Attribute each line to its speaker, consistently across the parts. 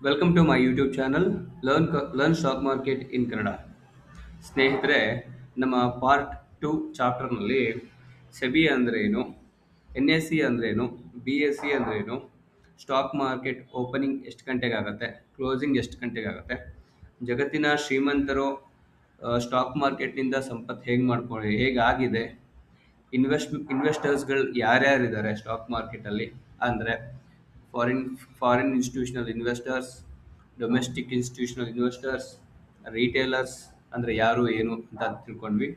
Speaker 1: Welcome to my YouTube channel learn stock market in Kannada. ಸ್ನೇಹಿತರೆ, ನಮ್ಮ part 2 ಚಾಪ್ಟರ್ನಲ್ಲಿ SEBI ಅಂದ್ರೇನು, ಎನ್ ಎಸ್ ಸಿ ಅಂದ್ರೇನು, ಬಿ ಎಸ್ ಸಿ ಅಂದ್ರೇನು, ಸ್ಟಾಕ್ ಮಾರ್ಕೆಟ್ ಓಪನಿಂಗ್ ಎಷ್ಟು ಗಂಟೆಗೆ ಆಗುತ್ತೆ, ಕ್ಲೋಸಿಂಗ್ ಎಷ್ಟು ಗಂಟೆಗೆ ಆಗುತ್ತೆ, ಜಗತ್ತಿನ ಶ್ರೀಮಂತರು ಸ್ಟಾಕ್ ಮಾರ್ಕೆಟ್ನಿಂದ ಸಂಪತ್ತು ಹೇಗಾಗಿದೆ, ಇನ್ವೆಸ್ಟರ್ಸ್ಗಳು ಯಾರ್ಯಾರಿದ್ದಾರೆ ಸ್ಟಾಕ್ ಮಾರ್ಕೆಟಲ್ಲಿ ಅಂದರೆ foreign foreign institutional investors, domestic institutional investors, retailers ಅಂದರೆ ಯಾರು ಏನು ಅಂತ ತಿಳ್ಕೊಂಡ್ವಿ.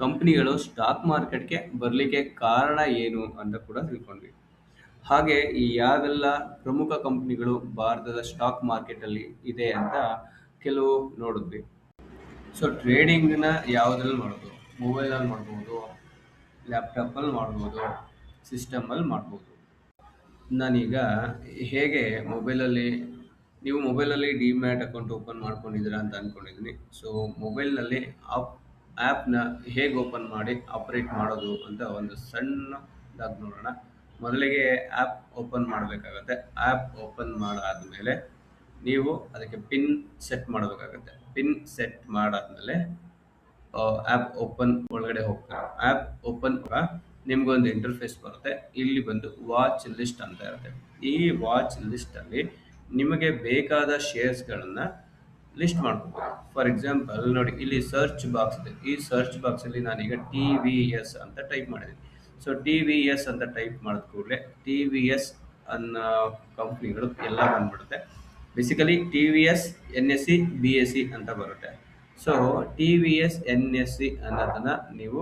Speaker 1: ಕಂಪ್ನಿಗಳು ಸ್ಟಾಕ್ ಮಾರ್ಕೆಟ್ಗೆ ಬರಲಿಕ್ಕೆ ಕಾರಣ ಏನು ಅಂತ ಕೂಡ ತಿಳ್ಕೊಂಡ್ವಿ. ಹಾಗೆ ಈ ಯಾವೆಲ್ಲ ಪ್ರಮುಖ ಕಂಪ್ನಿಗಳು ಭಾರತದ ಸ್ಟಾಕ್ ಮಾರ್ಕೆಟಲ್ಲಿ ಇದೆ ಅಂತ ಕೆಲವು ನೋಡಿದ್ವಿ. ಸೊ ಟ್ರೇಡಿಂಗ್ನ ಯಾವುದ್ರಲ್ಲಿ ಮಾಡ್ಬೋದು? ಮೊಬೈಲಲ್ಲಿ ಮಾಡ್ಬೋದು, ಲ್ಯಾಪ್ಟಾಪಲ್ಲಿ ಮಾಡ್ಬೋದು, ಸಿಸ್ಟಮಲ್ಲಿ ಮಾಡ್ಬೋದು. ನಾನೀಗ ಹೇಗೆ ಮೊಬೈಲಲ್ಲಿ ಡಿಮ್ಯಾಟ್ ಅಕೌಂಟ್ ಓಪನ್ ಮಾಡ್ಕೊಂಡಿದ್ದೀರಾ ಅಂತ ಅಂದ್ಕೊಂಡಿದ್ದೀನಿ. ಸೊ ಮೊಬೈಲ್ನಲ್ಲಿ ಆ್ಯಪ್ನ ಹೇಗೆ ಓಪನ್ ಮಾಡಿ ಆಪ್ರೇಟ್ ಮಾಡೋದು ಅಂತ ಒಂದು ಸಣ್ಣದಾಗಿ ನೋಡೋಣ. ಮೊದಲಿಗೆ ಆ್ಯಪ್ ಓಪನ್ ಮಾಡಬೇಕಾಗತ್ತೆ. ಆ್ಯಪ್ ಓಪನ್ ಮಾಡಾದಮೇಲೆ ನೀವು ಅದಕ್ಕೆ ಪಿನ್ ಸೆಟ್ ಮಾಡಬೇಕಾಗತ್ತೆ. ಪಿನ್ ಸೆಟ್ ಮಾಡಾದ್ಮೇಲೆ ಆ್ಯಪ್ ಓಪನ್ ಒಳಗಡೆ ಹೋಗ್ತಾರೆ. ಆ್ಯಪ್ ಓಪನ್ ನಿಮ್ಗೊಂದು ಇಂಟರ್ಫೇಸ್ ಬರುತ್ತೆ. ಇಲ್ಲಿ ಬಂದು ವಾಚ್ ಲಿಸ್ಟ್ ಅಂತ ಇರುತ್ತೆ. ಈ ವಾಚ್ ಲಿಸ್ಟಲ್ಲಿ ನಿಮಗೆ ಬೇಕಾದ ಶೇರ್ಸ್ಗಳನ್ನು ಲಿಸ್ಟ್ ಮಾಡ್ಕೋಬೋದು. ಫಾರ್ ಎಕ್ಸಾಂಪಲ್ ನೋಡಿ, ಇಲ್ಲಿ ಸರ್ಚ್ ಬಾಕ್ಸ್ ಇದೆ. ಈ ಸರ್ಚ್ ಬಾಕ್ಸಲ್ಲಿ ನಾನೀಗ TVS ಅಂತ ಟೈಪ್ ಮಾಡಿದ್ದೀನಿ. ಸೊ TVS ಅಂತ ಟೈಪ್ ಮಾಡಿದ ಕೂಡಲೇ TVS ಅನ್ನೋ ಕಂಪ್ನಿಗಳು ಎಲ್ಲ ಬಂದ್ಬಿಡುತ್ತೆ. ಬೇಸಿಕಲಿ TVS, NSE, BSE ಅಂತ ಬರುತ್ತೆ. ಸೊ TVS, NSE ಅನ್ನೋದನ್ನು ನೀವು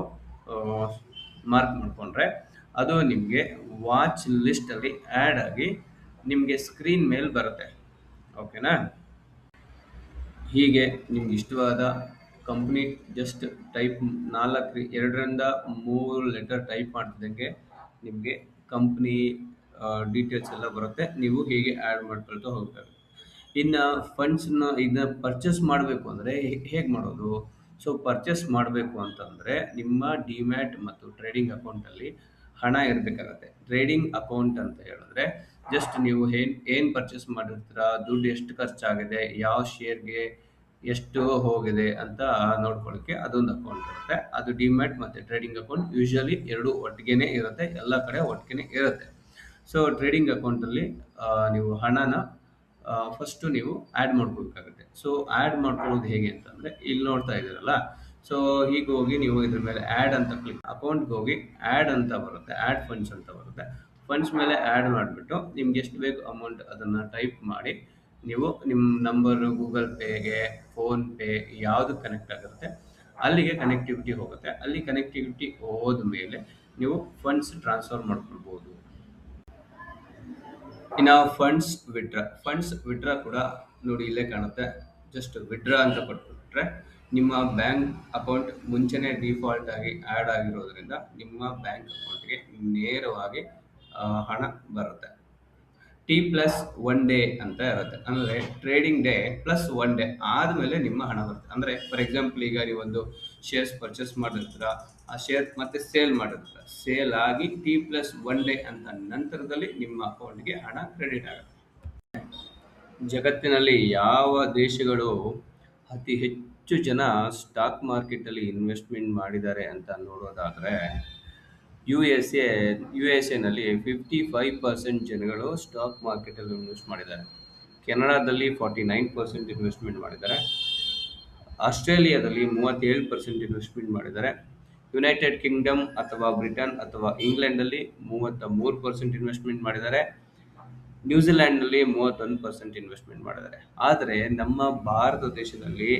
Speaker 1: ಮಾರ್ಕ್ ಮಾಡಿಕೊಂಡ್ರೆ ಅದು ನಿಮಗೆ ವಾಚ್ ಲಿಸ್ಟಲ್ಲಿ ಆ್ಯಡ್ ಆಗಿ ನಿಮಗೆ ಸ್ಕ್ರೀನ್ ಮೇಲೆ ಬರುತ್ತೆ. ಓಕೆನಾ? ಹೀಗೆ ನಿಮ್ಗೆ ಇಷ್ಟವಾದ ಕಂಪ್ನಿ ಜಸ್ಟ್ ಟೈಪ್ 2ರಿಂದ 3 ಲೆಟರ್ ಟೈಪ್ ಮಾಡ್ತಿದ್ದಂಗೆ ನಿಮಗೆ ಕಂಪ್ನಿ ಡೀಟೇಲ್ಸ್ ಎಲ್ಲ ಬರುತ್ತೆ. ನೀವು ಹೀಗೆ ಆ್ಯಡ್ ಮಾಡ್ಕೊಳ್ತಾ ಹೋಗ್ತಾರೆ. ಇನ್ನು ಇದನ್ನ ಪರ್ಚೇಸ್ ಮಾಡಬೇಕು ಅಂದರೆ ಹೇಗೆ ಮಾಡೋದು? ಸೊ ಪರ್ಚೇಸ್ ಮಾಡಬೇಕು ಅಂತಂದರೆ ನಿಮ್ಮ ಡಿಮ್ಯಾಟ್ ಮತ್ತು ಟ್ರೇಡಿಂಗ್ ಅಕೌಂಟಲ್ಲಿ ಹಣ ಇರಬೇಕಾಗತ್ತೆ. ಟ್ರೇಡಿಂಗ್ ಅಕೌಂಟ್ ಅಂತ ಹೇಳಿದ್ರೆ ಜಸ್ಟ್ ನೀವು ಏನು ಪರ್ಚೇಸ್ ಮಾಡಿರ್ತೀರಾ, ದುಡ್ಡು ಎಷ್ಟು ಖರ್ಚಾಗಿದೆ, ಯಾವ ಶೇರ್ಗೆ ಎಷ್ಟು ಹೋಗಿದೆ ಅಂತ ನೋಡ್ಕೊಳ್ಳೋಕ್ಕೆ ಅದೊಂದು ಅಕೌಂಟ್ ಇರುತ್ತೆ. ಅದು ಡಿಮ್ಯಾಟ್ ಮತ್ತು ಟ್ರೇಡಿಂಗ್ ಅಕೌಂಟ್ ಯೂಶಲಿ ಎರಡು ಒಟ್ಟಿಗೆನೇ ಇರುತ್ತೆ, ಎಲ್ಲ ಕಡೆ ಒಟ್ಟಿಗೆನೇ ಇರುತ್ತೆ. ಸೊ ಟ್ರೇಡಿಂಗ್ ಅಕೌಂಟಲ್ಲಿ ನೀವು ಹಣನ ಫಸ್ಟು ನೀವು ಆ್ಯಡ್ ಮಾಡ್ಕೋಬೇಕಾಗುತ್ತೆ. ಸೊ ಆ್ಯಡ್ ಮಾಡ್ಕೊಳ್ಳೋದು ಹೇಗೆ ಅಂತಂದರೆ ಇಲ್ಲಿ ನೋಡ್ತಾ ಇದ್ದೀರಲ್ಲ. ಸೊ ಹೀಗೆ ಹೋಗಿ ನೀವು ಇದ್ರ ಮೇಲೆ ಆ್ಯಡ್ ಅಂತ ಅಕೌಂಟ್ಗೆ ಹೋಗಿ ಆ್ಯಡ್ ಅಂತ ಬರುತ್ತೆ, ಆ್ಯಡ್ ಫಂಡ್ಸ್ ಅಂತ ಬರುತ್ತೆ. ಫಂಡ್ಸ್ ಮೇಲೆ ಆ್ಯಡ್ ಮಾಡಿಬಿಟ್ಟು ನಿಮ್ಗೆ ಎಷ್ಟು ಬೇಕು ಅಮೌಂಟ್ ಅದನ್ನು ಟೈಪ್ ಮಾಡಿ ನೀವು ನಿಮ್ಮ ನಂಬರು ಗೂಗಲ್ ಪೇಗೆ, ಫೋನ್ಪೇ ಯಾವುದು ಕನೆಕ್ಟ್ ಆಗಿರುತ್ತೆ ಅಲ್ಲಿಗೆ ಕನೆಕ್ಟಿವಿಟಿ ಹೋಗುತ್ತೆ. ಅಲ್ಲಿ ಕನೆಕ್ಟಿವಿಟಿ ಹೋದ ಮೇಲೆ ನೀವು ಫಂಡ್ಸ್ ಟ್ರಾನ್ಸ್ಫರ್ ಮಾಡ್ಕೊಳ್ಬೋದು. ಇನ್ನು ಫಂಡ್ಸ್ ವಿಡ್ರಾ ಕೂಡ ನೋಡಿ ಇಲ್ಲೇ ಕಾಣುತ್ತೆ. ಜಸ್ಟ್ ವಿಡ್ರಾ ಅಂತ ಕೊಟ್ಬಿಟ್ರೆ ನಿಮ್ಮ ಬ್ಯಾಂಕ್ ಅಕೌಂಟ್ ಮುಂಚೆನೇ ಡಿಫಾಲ್ಟ್ ಆಗಿ ಆ್ಯಡ್ ಆಗಿರೋದ್ರಿಂದ ನಿಮ್ಮ ಬ್ಯಾಂಕ್ ಅಕೌಂಟ್ಗೆ ನೇರವಾಗಿ ಹಣ ಬರುತ್ತೆ. T+1 ಡೇ ಅಂತ ಇರುತ್ತೆ. ಅಂದರೆ ಟ್ರೇಡಿಂಗ್ ಡೇ ಪ್ಲಸ್ 1 ಡೇ ಆದಮೇಲೆ ನಿಮ್ಮ ಹಣ ಬರುತ್ತೆ. ಅಂದರೆ ಫಾರ್ ಎಕ್ಸಾಂಪಲ್ ಈಗ ನೀವೊಂದು ಶೇರ್ಸ್ ಪರ್ಚೇಸ್ ಮಾಡಿರ್ತೀರ, ಆ ಶೇರ್ ಮತ್ತೆ ಸೇಲ್ ಮಾಡಿರ್ತೀರ. ಸೇಲ್ ಆಗಿ T+1 ಡೇ ಅಂತ ನಂತರದಲ್ಲಿ ನಿಮ್ಮ ಅಕೌಂಟ್ಗೆ ಹಣ ಕ್ರೆಡಿಟ್ ಆಗುತ್ತೆ. ಜಗತ್ತಿನಲ್ಲಿ ಯಾವ ದೇಶಗಳು ಅತಿ ಹೆಚ್ಚು ಜನ ಸ್ಟಾಕ್ ಮಾರ್ಕೆಟಲ್ಲಿ ಇನ್ವೆಸ್ಟ್ಮೆಂಟ್ ಮಾಡಿದ್ದಾರೆ ಅಂತ ನೋಡೋದಾದರೆ ಯು ಎಸ್ ಎನಲ್ಲಿ 55% ಜನಗಳು ಸ್ಟಾಕ್ ಮಾರ್ಕೆಟಲ್ಲಿ ಇನ್ವೆಸ್ಟ್ ಮಾಡಿದ್ದಾರೆ. ಕೆನಡಾದಲ್ಲಿ 49% ಇನ್ವೆಸ್ಟ್ಮೆಂಟ್ ಮಾಡಿದ್ದಾರೆ. ಆಸ್ಟ್ರೇಲಿಯಾದಲ್ಲಿ 37% ಇನ್ವೆಸ್ಟ್ಮೆಂಟ್ ಮಾಡಿದ್ದಾರೆ. ಯುನೈಟೆಡ್ ಕಿಂಗ್ಡಮ್ ಅಥವಾ ಬ್ರಿಟನ್ ಅಥವಾ ಇಂಗ್ಲೆಂಡಲ್ಲಿ 33% ಇನ್ವೆಸ್ಟ್ಮೆಂಟ್ ಮಾಡಿದ್ದಾರೆ. ನ್ಯೂಜಿಲ್ಯಾಂಡ್ನಲ್ಲಿ 31% ಇನ್ವೆಸ್ಟ್ಮೆಂಟ್ ಮಾಡಿದ್ದಾರೆ. ಆದರೆ ನಮ್ಮ ಭಾರತ ದೇಶದಲ್ಲಿ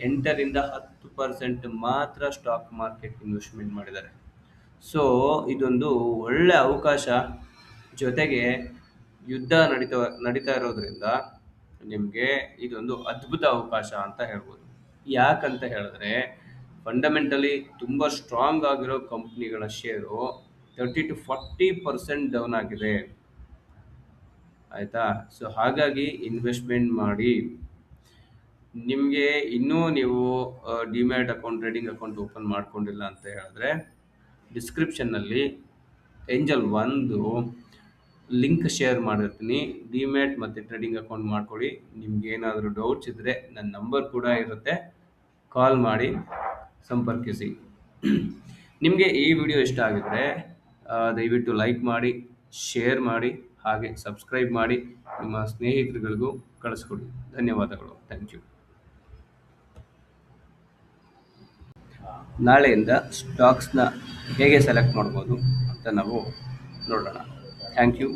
Speaker 1: 8ರಿಂದ 10% ಮಾತ್ರ ಸ್ಟಾಕ್ ಮಾರ್ಕೆಟ್ ಇನ್ವೆಸ್ಟ್ಮೆಂಟ್ ಮಾಡಿದ್ದಾರೆ. ಸೊ ಇದೊಂದು ಒಳ್ಳೆ ಅವಕಾಶ. ಜೊತೆಗೆ ಯುದ್ಧ ನಡೀತಾ ಇರೋದ್ರಿಂದ ನಿಮಗೆ ಇದೊಂದು ಅದ್ಭುತ ಅವಕಾಶ ಅಂತ ಹೇಳ್ಬೋದು. ಯಾಕಂತ ಹೇಳಿದ್ರೆ ಫಂಡಮೆಂಟಲಿ ತುಂಬ ಸ್ಟ್ರಾಂಗ್ ಆಗಿರೋ ಕಂಪ್ನಿಗಳ ಶೇರು 30-40% ಡೌನ್ ಆಗಿದೆ. ಆಯಿತಾ? ಸೊ ಹಾಗಾಗಿ ಇನ್ವೆಸ್ಟ್ಮೆಂಟ್ ಮಾಡಿ. ನಿಮಗೆ ಇನ್ನೂ ನೀವು demat account, trading account open ಮಾಡ್ಕೊಂಡಿಲ್ಲ ಅಂತ ಹೇಳಿದ್ರೆ ಡಿಸ್ಕ್ರಿಪ್ಷನ್ನಲ್ಲಿ ಏಂಜಲ್ ಒಂದು ಲಿಂಕ್ ಶೇರ್ ಮಾಡಿರ್ತೀನಿ. ಡಿಮ್ಯಾಟ್ ಮತ್ತು ಟ್ರೇಡಿಂಗ್ ಅಕೌಂಟ್ ಮಾಡ್ಕೊಳ್ಳಿ. ನಿಮ್ಗೆ ಏನಾದರೂ ಡೌಟ್ಸ್ ಇದ್ದರೆ ನನ್ನ ನಂಬರ್ ಕೂಡ ಇರುತ್ತೆ, ಕಾಲ್ ಮಾಡಿ ಸಂಪರ್ಕಿಸಿ. ನಿಮಗೆ ಈ ವಿಡಿಯೋ ಇಷ್ಟ ಆಗಿದ್ರೆ ದಯವಿಟ್ಟು ಲೈಕ್ ಮಾಡಿ, ಶೇರ್ ಮಾಡಿ, ಹಾಗೆ ಸಬ್ಸ್ಕ್ರೈಬ್ ಮಾಡಿ ನಿಮ್ಮ ಸ್ನೇಹಿತರುಗಳಿಗೂ ಕಳಿಸ್ಕೊಡಿ. ಧನ್ಯವಾದಗಳು. Thank you. ನಾಳೆಯಿಂದ ಸ್ಟಾಕ್ಸ್ನ ಹೇಗೆ ಸೆಲೆಕ್ಟ್ ಮಾಡ್ಬೋದು ಅಂತ ನಾವು ನೋಡೋಣ. Thank you.